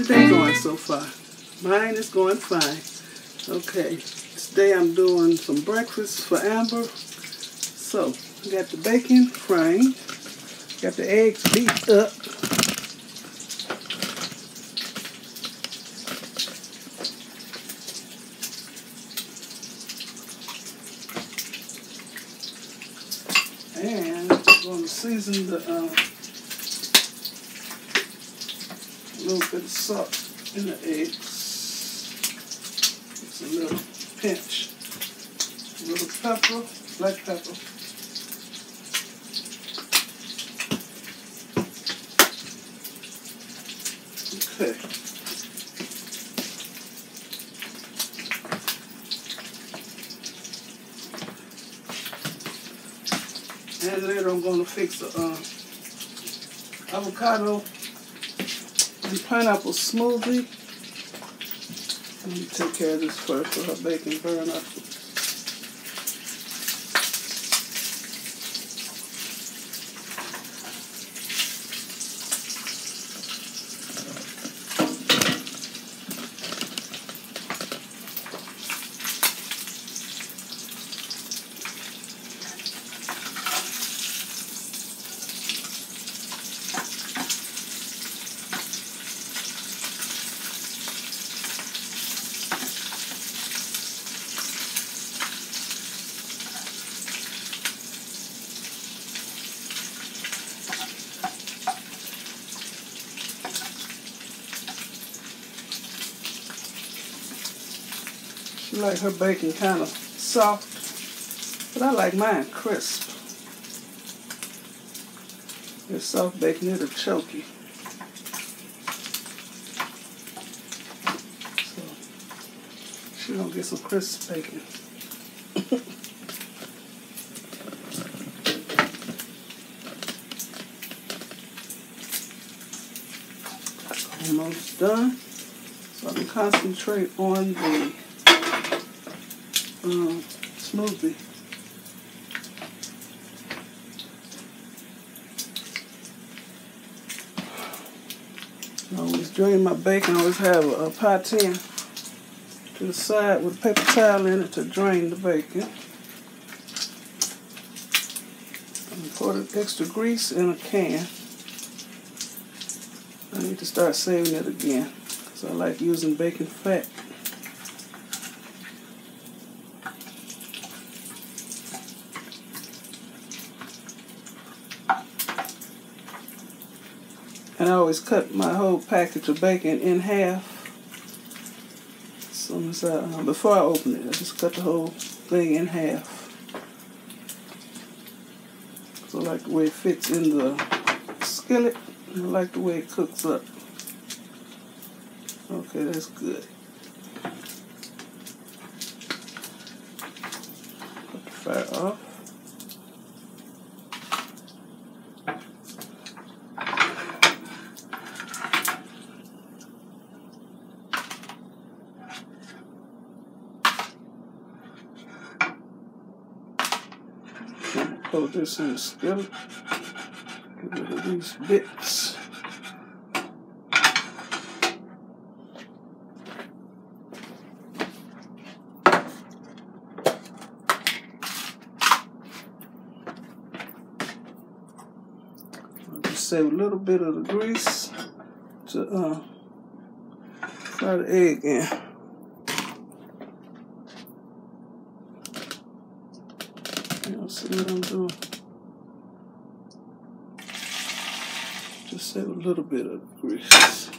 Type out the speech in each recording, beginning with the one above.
your day going so far? Mine is going fine. Okay, today I'm doing some breakfast for Amber. So, I got the bacon frying, got the eggs beat up. And I'm going to season the little bit of salt in the eggs. It's a little pinch. A little pepper, black pepper. Okay. And later I'm going to fix the avocado and pineapple smoothie. Let me take care of this first so her bacon burn up. She like her bacon kind of soft, but I like mine crisp. This soft bacon, it'll choke you. So, she's gonna get some crisp bacon. Almost done. So I can concentrate on the smoothie. I always drain my bacon. I always have a pot tin to the side with a paper towel in it to drain the bacon. And pour the extra grease in a can. I need to start saving it again because I like using bacon fat. And I always cut my whole package of bacon in half. So before I open it, I just cut the whole thing in half. So I like the way it fits in the skillet. And I like the way it cooks up. Okay, that's good. Put the fire off. Put this in the skillet. Get rid of these bits. I'll just save a little bit of the grease to fry the egg in. Y'all see what I'm doing? Just save a little bit of the grease.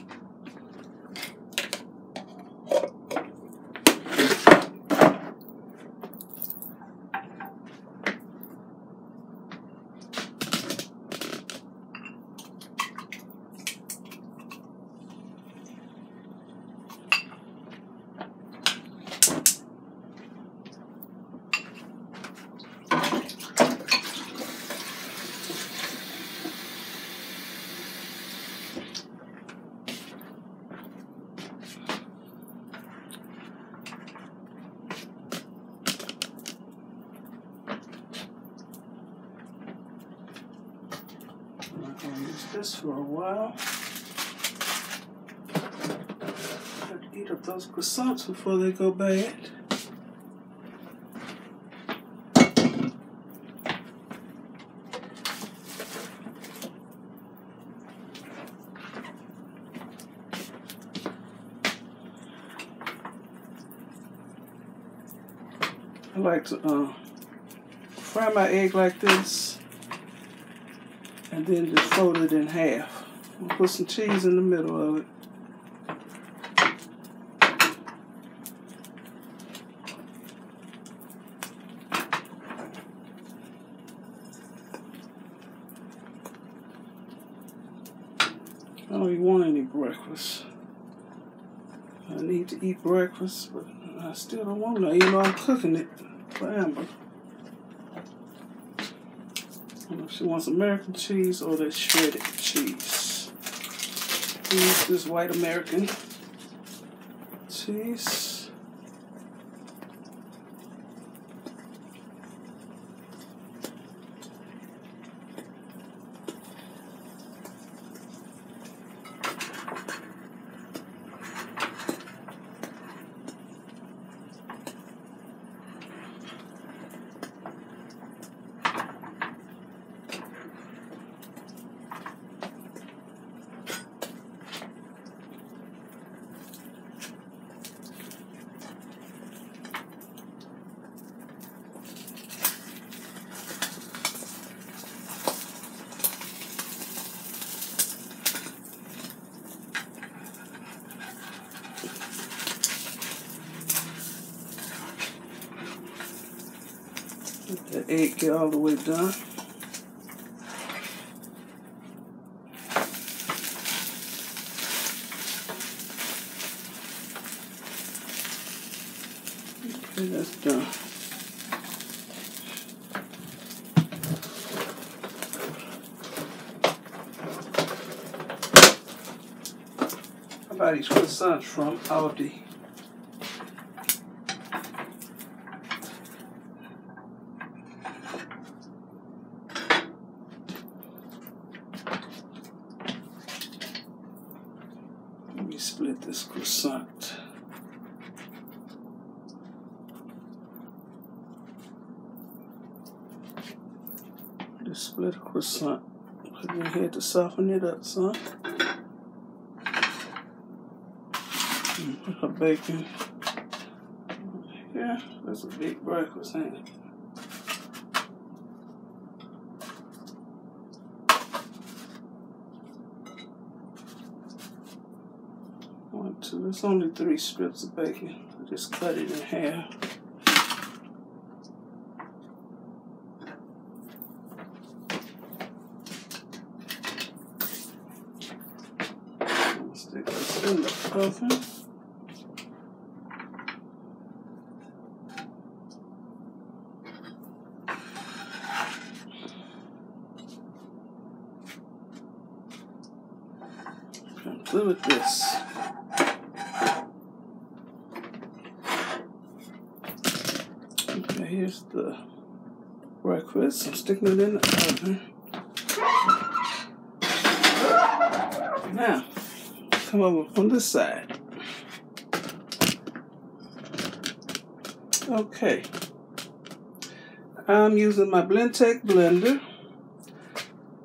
I'm going to use this for a while. Eat up those croissants before they go bad. I like to fry my egg like this and then just fold it in half. I'll put some cheese in the middle of it. I don't even want any breakfast. I need to eat breakfast, but I still don't want to. You know, I'm cooking it for Amber. I don't know if she wants American cheese or that shredded cheese. Use this white American cheese. Let the egg get all the way done. Okay, that's done. I buy these croissants from Aldi. Let me split this croissant. Just split a croissant. Put your head to soften it up some. Put her bacon. Yeah, that's a big breakfast, ain't it? One, two. It's only 3 strips of bacon. I just cut it in half. Stick this in the oven. I'm good with this. Okay, here's the breakfast. I'm sticking it in the oven. Now, come over on this side. Okay. I'm using my Blendtec blender,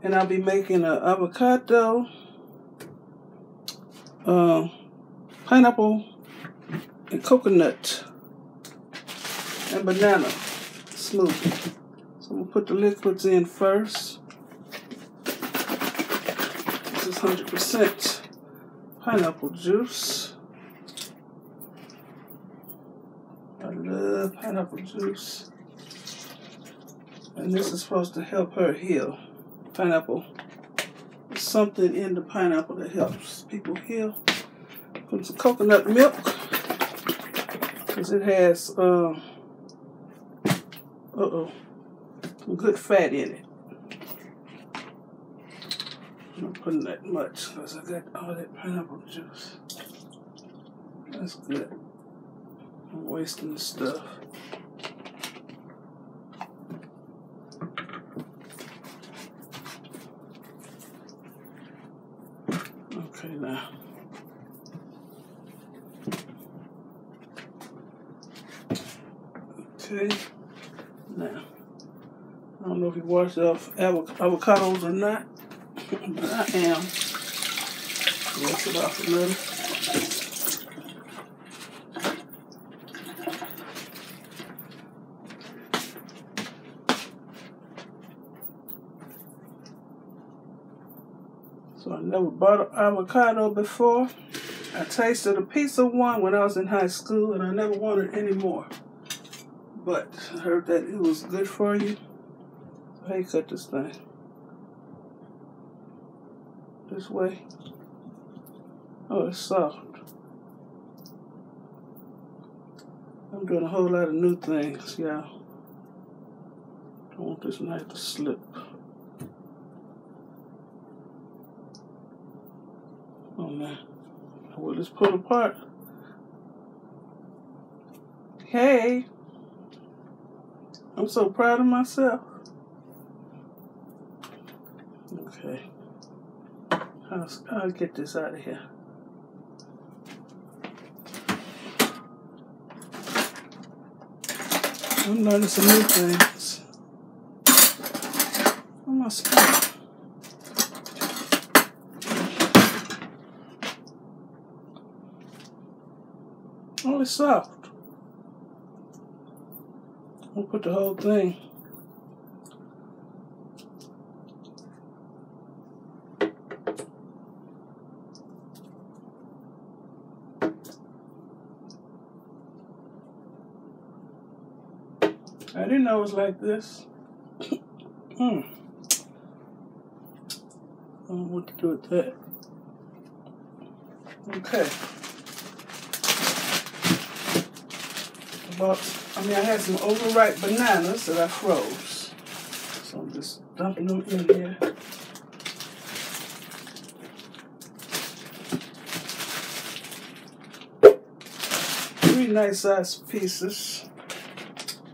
and I'll be making an avocado, pineapple, and coconut, and banana smoothie. So I'm going to put the liquids in first. This is 100% pineapple juice. I love pineapple juice. And this is supposed to help her heal. Pineapple. There's something in the pineapple that helps people heal. Put some coconut milk, because it has some good fat in it. I'm not putting that much because I got all that pineapple juice. That's good. I'm wasting the stuff. Okay, now Okay. Now, I don't know if you washed off avocados or not, but I am. Wash it off a little. So I never bought an avocado before. I tasted a piece of one when I was in high school, and I never wanted any more. But I heard that it was good for you. So how you cut this thing? This way. Oh, it's soft. I'm doing a whole lot of new things, y'all. Don't want this knife to slip. Oh man. Will this pull apart? Hey! I'm so proud of myself. Okay. I'll get this out of here. I'm learning some new things. Oh, my spoon. Oh, it's soft. I'll put the whole thing. I didn't know it was like this. I don't know what to do with that. Okay. I had some overripe bananas that I froze. So I'm just dumping them in here. 3 nice sized pieces.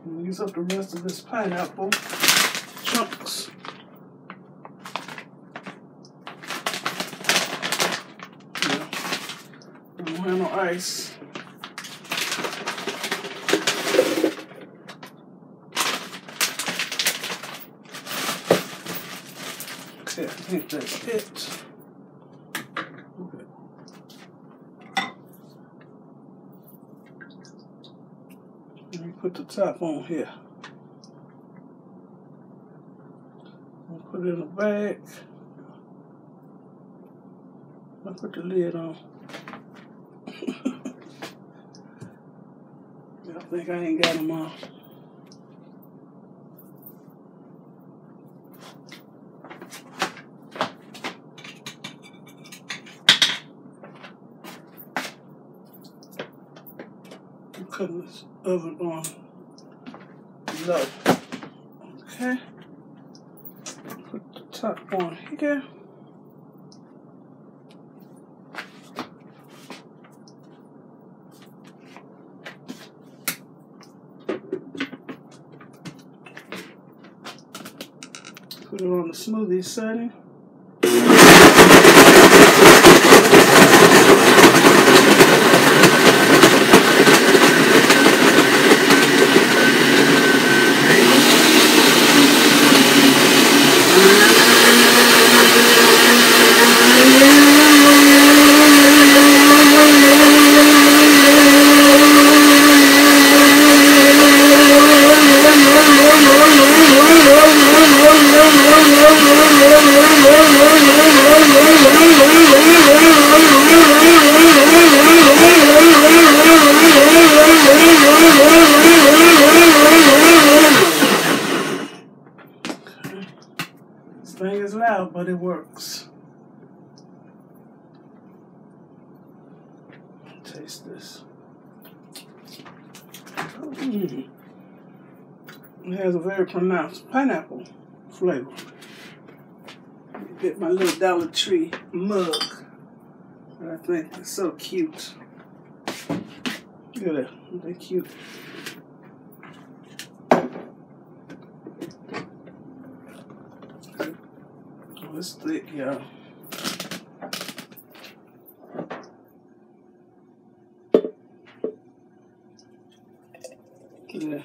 I'm going to use up the rest of this pineapple chunks. Yeah. I don't have no ice. Okay, I think that's it. Okay. Let me put the top on here. I'll put it in a bag. I'll put the lid on. I think I ain't got them all. I'm cutting this oven on low. Okay. Put the top on here. Put it on the smoothie setting. This thing is loud, but it works. Taste this. It has a very pronounced pineapple flavor. Get my little Dollar Tree mug that I think is so cute. Look at that, they're cute. Oh, it's thick, y'all. Yeah.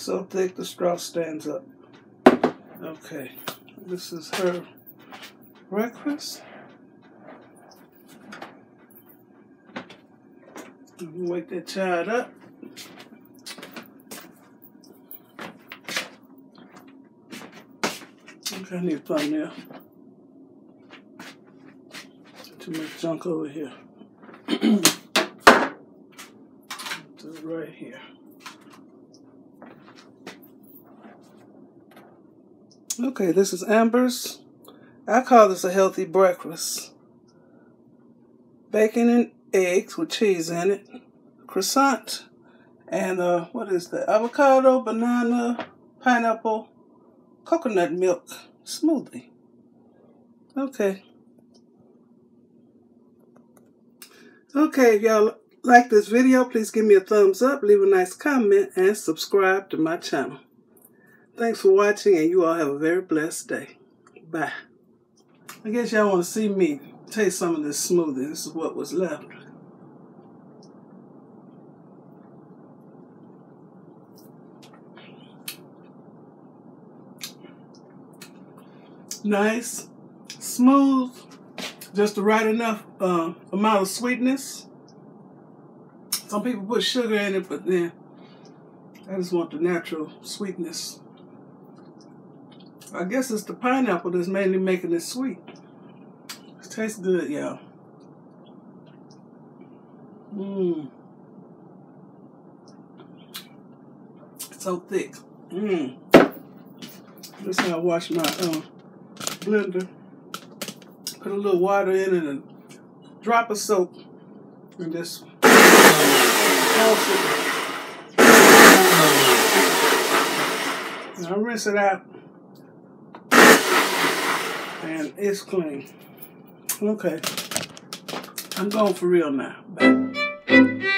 So thick the straw stands up. Okay, this is her breakfast. Wake that child up. Okay, I need a thumbnail. Too much junk over here. Right here. Okay, this is Amber's. I call this a healthy breakfast. Bacon and eggs with cheese in it. Croissant. And what is that? Avocado, banana, pineapple, coconut milk smoothie. Okay. Okay, if y'all like this video, please give me a thumbs up, leave a nice comment, and subscribe to my channel. Thanks for watching, and you all have a very blessed day. Bye. I guess y'all want to see me taste some of this smoothie. This is what was left. Nice, smooth, just the right enough amount of sweetness. Some people put sugar in it, but then I just want the natural sweetness. I guess it's the pineapple that's mainly making it sweet. It tastes good, y'all. It's so thick. This is how I wash my blender. Put a little water in it and a drop of soap and just toss it. And I rinse it out and it's clean. Okay, I'm going for real now. Bye.